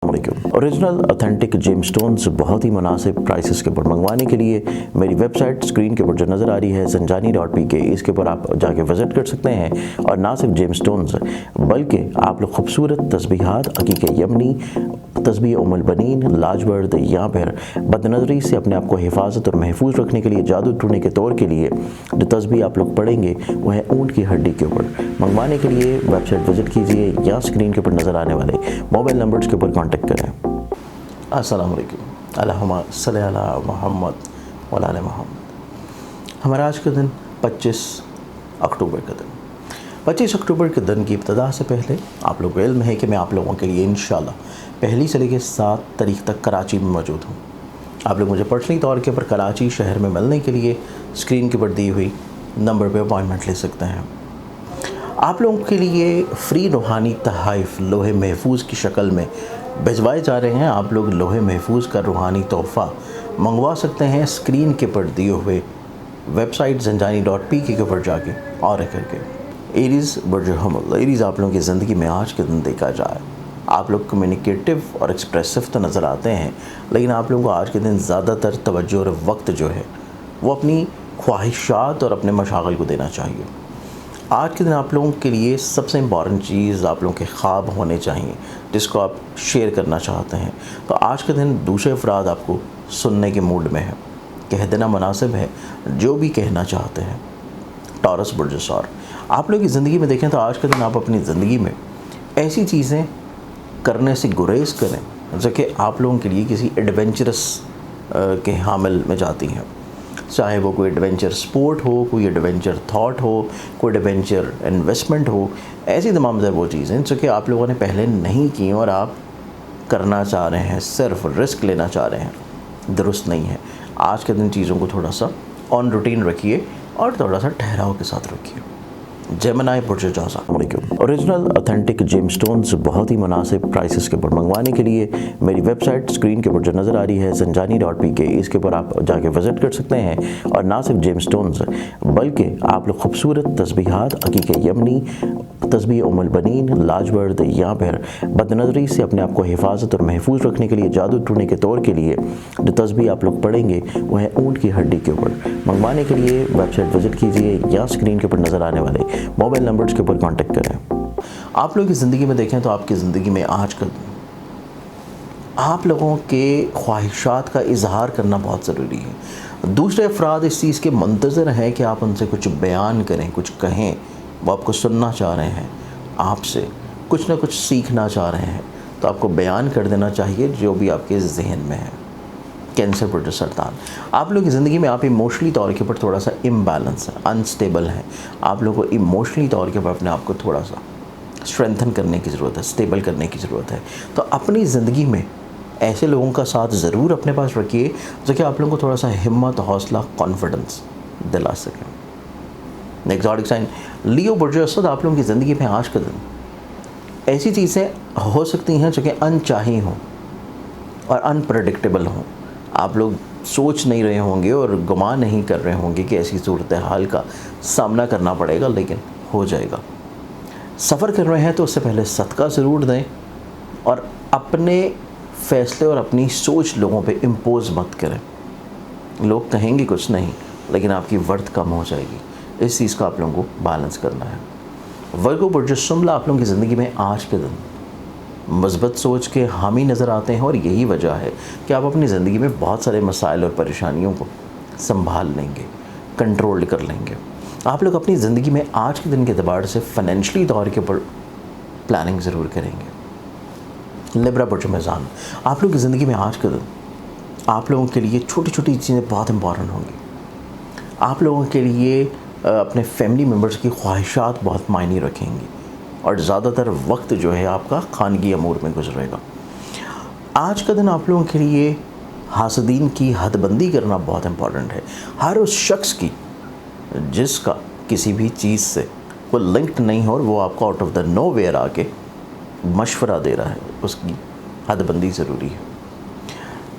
अस्सलामुअलैकुम। Original authentic GeM stones बहुत ही मुनासिब प्राइसेस के ऊपर मंगवाने के लिए मेरी वेबसाइट स्क्रीन के ऊपर जो नज़र आ रही है zanjani.pk, इसके ऊपर आप जाके विज़िट कर सकते हैं। और ना सिर्फ जेम स्टोन्स बल्कि आप लोग खूबसूरत तस्बीहात, अकीक यमनी, तस्बीह उम्मुल बनीन, लाजवर्द या फिर बदनज़री से अपने आप को हिफाजत और महफूज रखने के लिए, जादू टूटने के तौर के लिए जो तस्बीह आप लोग पढ़ेंगे वो है ऊँट की हड्डी के ऊपर। मंगवाने के लिए वेबसाइट विज़िट कीजिए या स्क्रीन के ऊपर नज़र आने वाले मोबाइल नंबर्स के ऊपर कांटेक्ट करें। अस्सलाम वालेकुम। अल्लाहुम्मा सल्ली अला मुहम्मद व आले मुहम्मद। हमारा आज का दिन 25 अक्टूबर का दिन। 25 अक्टूबर के दिन की इब्तिदा से पहले आप लोगों को इल्म है कि मैं आप लोगों के लिए इंशाल्लाह पहली से लेकर 7 तारीख तक कराची में मौजूद हूँ। आप लोग मुझे पर्सनली तौर के ऊपर कराची शहर में मिलने के लिए स्क्रीन के ऊपर दी हुई नंबर पर अपॉइंटमेंट ले सकते हैं। आप लोगों के लिए फ़्री रूहानी तोहफ़े लोहे महफूज की शक्ल में भिजवाए जा रहे हैं। आप लोग लोहे महफूज का रूहानी तोहफ़ा मंगवा सकते हैं स्क्रीन के पर दिए हुए वेबसाइट zanjani.pk के ऊपर जाके और करके। एरीज़ बुर्ज हमल, एरीज़ आप लोगों की ज़िंदगी में आज के दिन देखा जाए आप लोग कम्युनिकेटिव और एक्सप्रेसिव तो नज़र आते हैं, लेकिन आप लोगों को आज के दिन ज़्यादातर तवज्जो और वक्त जो है वो अपनी ख्वाहिशात और अपने मशागल को देना चाहिए। आज के दिन आप लोगों के लिए सबसे इम्पॉर्टेंट चीज़ आप लोगों के ख्वाब होने चाहिए जिसको आप शेयर करना चाहते हैं। तो आज के दिन दूसरे अफराद आपको सुनने के मूड में है, कह देना मुनासिब है जो भी कहना चाहते हैं। टॉरस बुर्ज सौर, आप लोग की ज़िंदगी में देखें तो आज के दिन आप अपनी ज़िंदगी में ऐसी चीज़ें करने से गुरेज करें जो कि आप लोगों के लिए किसी एडवेंचरस के हामिल में जाती हैं, चाहे वो कोई एडवेंचर स्पोर्ट हो, कोई एडवेंचर थॉट हो, कोई एडवेंचर इन्वेस्टमेंट हो। ऐसी तमाम वो चीज़ें जो कि आप लोगों ने पहले नहीं की और आप करना चाह रहे हैं, सिर्फ रिस्क लेना चाह रहे हैं, दुरुस्त नहीं है। आज के दिन चीज़ों को थोड़ा सा ऑन रूटीन रखिए और थोड़ा सा ठहराव के साथ रखिए। जेमिनी बुर्ज जौज़ा। ओरिजिनल ऑथेंटिक जेम स्टोन्स बहुत ही मुनासिब प्राइसेस के ऊपर मंगवाने के लिए मेरी वेबसाइट स्क्रीन के ऊपर जो नज़र आ रही है zanjani.pk, इसके ऊपर आप जाके विज़िट कर सकते हैं। और ना सिर्फ जेम स्टोन्स बल्कि आप लोग खूबसूरत तस्बीहात, अकीक यमनी, तस्बीह उम्मुल बनीन, लाजवर्द या फिर बदनज़री से अपने आप को हिफाजत और महफूज रखने के लिए, जादू टूटने के तौर के लिए जो तस्बीह आप लोग पढ़ेंगे वो है ऊँट की हड्डी के ऊपर। मंगवाने के लिए वेबसाइट विज़िट कीजिए या स्क्रीन के ऊपर नज़र आने वाले मोबाइल नंबर्स के ऊपर कांटेक्ट करें। आप लोगों की ज़िंदगी में देखें तो आपकी ज़िंदगी में आज का आप लोगों के ख्वाहिशात का इजहार करना बहुत ज़रूरी है। दूसरे अफराद इस चीज़ के मुंतज़र हैं कि आप उनसे कुछ बयान करें, कुछ कहें, वो आपको सुनना चाह रहे हैं, आपसे कुछ ना कुछ सीखना चाह रहे हैं, तो आपको बयान कर देना चाहिए जो भी आपके जहन में है। कैंसर बुर्ज सरतान, आप लोग की ज़िंदगी में आप इमोशनली तौर के ऊपर थोड़ा सा इम्बैलेंस है, अनस्टेबल हैं। आप लोगों को इमोशनली तौर के ऊपर अपने आप को थोड़ा सा स्ट्रेंथन करने की ज़रूरत है, स्टेबल करने की ज़रूरत है। तो अपनी ज़िंदगी में ऐसे लोगों का साथ ज़रूर अपने पास रखिए जो कि आप लोगों को थोड़ा सा हिम्मत, हौसला, कॉन्फिडेंस दिला सकें। एक्सॉटिक साइन लियो बुर्ज असद, आप लोगों की ज़िंदगी में आज का दिन ऐसी चीज़ें हो सकती हैं जो कि अनचाही हों और अनप्रडिक्टेबल हों। आप लोग सोच नहीं रहे होंगे और गुमान नहीं कर रहे होंगे कि ऐसी सूरत हाल का सामना करना पड़ेगा, लेकिन हो जाएगा। सफ़र कर रहे हैं तो उससे पहले सदका ज़रूर दें और अपने फ़ैसले और अपनी सोच लोगों पे इम्पोज़ मत करें। लोग कहेंगे कुछ नहीं, लेकिन आपकी वर्थ कम हो जाएगी। इस चीज़ का आप लोगों को बैलेंस करना है। वर्गो बुर्ज शुमला, आप लोगों की ज़िंदगी में आज के दिन मज़बूत सोच के हामी नज़र आते हैं और यही वजह है कि आप अपनी ज़िंदगी में बहुत सारे मसाइल और परेशानियों को संभाल लेंगे, कंट्रोल कर लेंगे। आप लोग अपनी ज़िंदगी में आज के दिन के एतबार से फ़ाइनेंशली तौर के ऊपर प्लानिंग ज़रूर करेंगे। लिब्रा बुर्ज मीज़ान, आप लोग की ज़िंदगी में आज के दिन आप लोगों के लिए छोटी छोटी चीज़ें बहुत इंपॉर्टेंट होंगी। आप लोगों के लिए अपने फैमिली मेम्बर्स की ख्वाहिशात बहुत मायने रखेंगी और ज़्यादातर वक्त जो है आपका खानगी अमूर में गुजरेगा। आज का दिन आप लोगों के लिए हासदीन की हदबंदी करना बहुत इम्पॉर्टेंट है। हर उस शख्स की जिसका किसी भी चीज़ से कोई लिंक्ड नहीं हो और वो आपको out of the nowhere आके मशवरा दे रहा है, उसकी हदबंदी ज़रूरी है।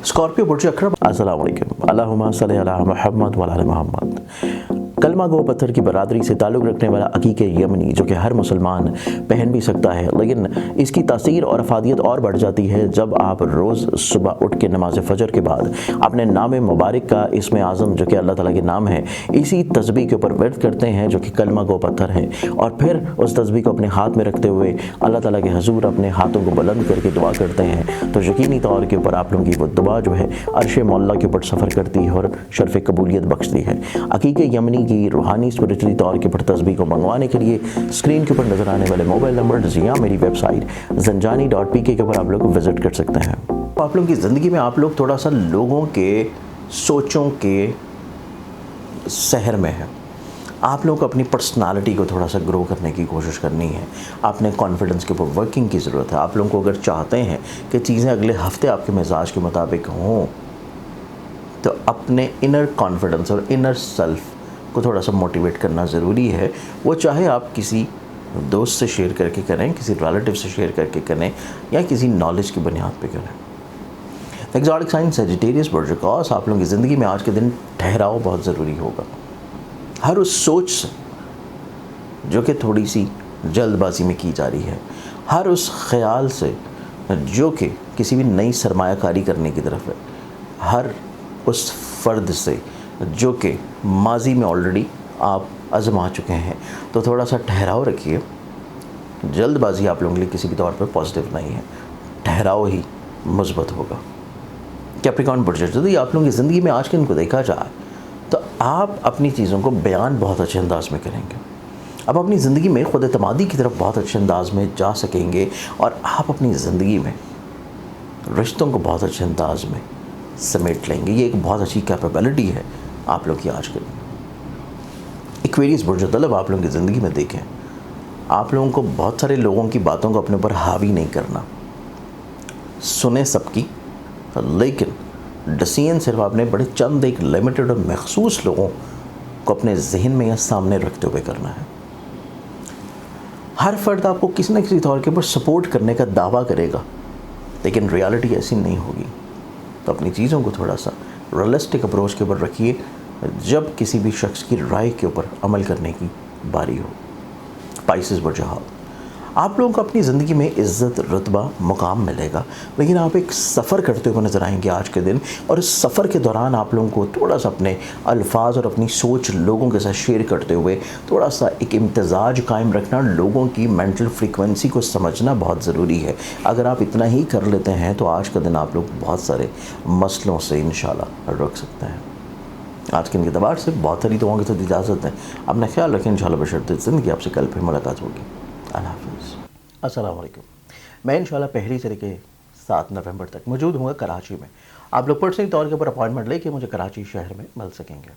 स्कॉर्पियो बुर्ज अकरम, अस्सलाम वालेकुम। अल्लाहुम्मा सल्ली अला मुहम्मद व आले मुहम्मद। कलमा गो पत्थर की बरादरी से ताल्लुक़ रखने वाला अकीक़े यमनी जो कि हर मुसलमान पहन भी सकता है, लेकिन इसकी तासीर और अफादियत और बढ़ जाती है जब आप रोज़ सुबह उठ के नमाज फ़जर के बाद अपने नाम मुबारक का इसमें आज़म जो कि अल्लाह ताला के नाम है इसी तस्बीह के ऊपर वर्द करते हैं जो कि कलमा गो पत्थर है, और फिर उस तस्बीह को अपने हाथ में रखते हुए अल्लाह ताला के हजूर अपने हाथों को बुलंद करके दुआ करते हैं, तो यकीनी तौर के ऊपर आप लोगों की वो दुआ जो है अर्श मौला के ऊपर सफ़र करती है और शर्फ़ कबूलियत बख्शती है। अकीक़े यमनी की रूहानी स्पिरिचुअली तौर के ऊपर तस्बीह को मंगवाने के लिए स्क्रीन के ऊपर नज़र आने वाले मोबाइल नंबर या मेरी वेबसाइट zanjani.pk के ऊपर आप लोग विज़िट कर सकते हैं। आप लोगों की ज़िंदगी में आप लोग थोड़ा सा लोगों के सोचों के शहर में है। आप लोगों को अपनी पर्सनालिटी को थोड़ा सा ग्रो करने की कोशिश करनी है, आपने कॉन्फिडेंस के ऊपर वर्किंग की ज़रूरत है। आप लोगों को अगर चाहते हैं कि चीज़ें अगले हफ्ते आपके मिजाज के मुताबिक हों, तो अपने इनर कॉन्फिडेंस और इनर सेल्फ को थोड़ा सा मोटिवेट करना ज़रूरी है। वो चाहे आप किसी दोस्त से शेयर करके करें, किसी रिलेटिव से शेयर करके करें, या किसी नॉलेज की बुनियाद पे करें। एग्जॉटिक साइन सजिटेरियस बर्जकास, आप लोगों की ज़िंदगी में आज के दिन ठहराव बहुत ज़रूरी होगा। हर उस सोच से जो कि थोड़ी सी जल्दबाजी में की जा रही है, हर उस ख़याल से जो कि किसी भी नई सरमायाकारी करने की तरफ है, हर उस फ़र्द से जो कि माजी में ऑलरेडी आप आज़मा चुके हैं, तो थोड़ा सा ठहराव रखिए। जल्दबाजी आप लोगों के लिए किसी भी तौर पर पॉजिटिव नहीं है, ठहराव ही मुस्बत होगा। कैप्रिकॉर्न बर्ज, यदि आप लोगों की ज़िंदगी में आज के दिन को देखा जाए तो आप अपनी चीज़ों को बयान बहुत अच्छे अंदाज में करेंगे, आप अपनी ज़िंदगी में खुद एतमादी की तरफ बहुत अच्छे अंदाज में जा सकेंगे, और आप अपनी ज़िंदगी में रिश्तों को बहुत अच्छे अंदाज में समेट लेंगे। ये एक बहुत अच्छी कैपेबिलिटी है आप लोग की आज के दिन। एक्वेरियस बुर्ज तलब, आप लोगों की ज़िंदगी में देखें, आप लोगों को बहुत सारे लोगों की बातों को अपने ऊपर हावी नहीं करना, सुने सबकी, लेकिन डिसीजन सिर्फ आपने बड़े चंद एक लिमिटेड और मखसूस लोगों को अपने जहन में या सामने रखते हुए करना है। हर फर्द आपको किसी न किसी तौर के ऊपर सपोर्ट करने का दावा करेगा, लेकिन रियलिटी ऐसी नहीं होगी। तो अपनी चीज़ों को थोड़ा सा रियलिस्टिक अप्रोच के ऊपर रखिए जब किसी भी शख्स की राय के ऊपर अमल करने की बारी हो। पाइसेस बर्जहाल, आप लोगों को अपनी ज़िंदगी में इज़्ज़त, रुतबा, मुकाम मिलेगा, लेकिन आप एक सफ़र करते हुए नज़र आएंगे आज के दिन, और इस सफ़र के दौरान आप लोगों को थोड़ा सा अपने अल्फाज और अपनी सोच लोगों के साथ शेयर करते हुए थोड़ा सा एक इम्तजाज कायम रखना, लोगों की मेंटल फ्रीक्वेंसी को समझना बहुत ज़रूरी है। अगर आप इतना ही कर लेते हैं तो आज का दिन आप लोग बहुत सारे मसलों से इंशाल्लाह रुक सकते हैं। आज के दिन के दबार से बहुत सारी दुआओं के साथ इजाज़त है। अपना ख्याल रखें, इंशाल्लाह बशर्ते ज़िंदगी आपसे कल फिर मुलाकात होगी। अल्लाह हाफ़िज़। अस्सलाम वालेकुम। मैं इंशाल्लाह पहली तारीख़ 7 नवंबर तक मौजूद हूँगा कराची में। आप लोग पर्सनली तौर के ऊपर अपॉइंटमेंट लेके मुझे कराची शहर में मिल सकेंगे।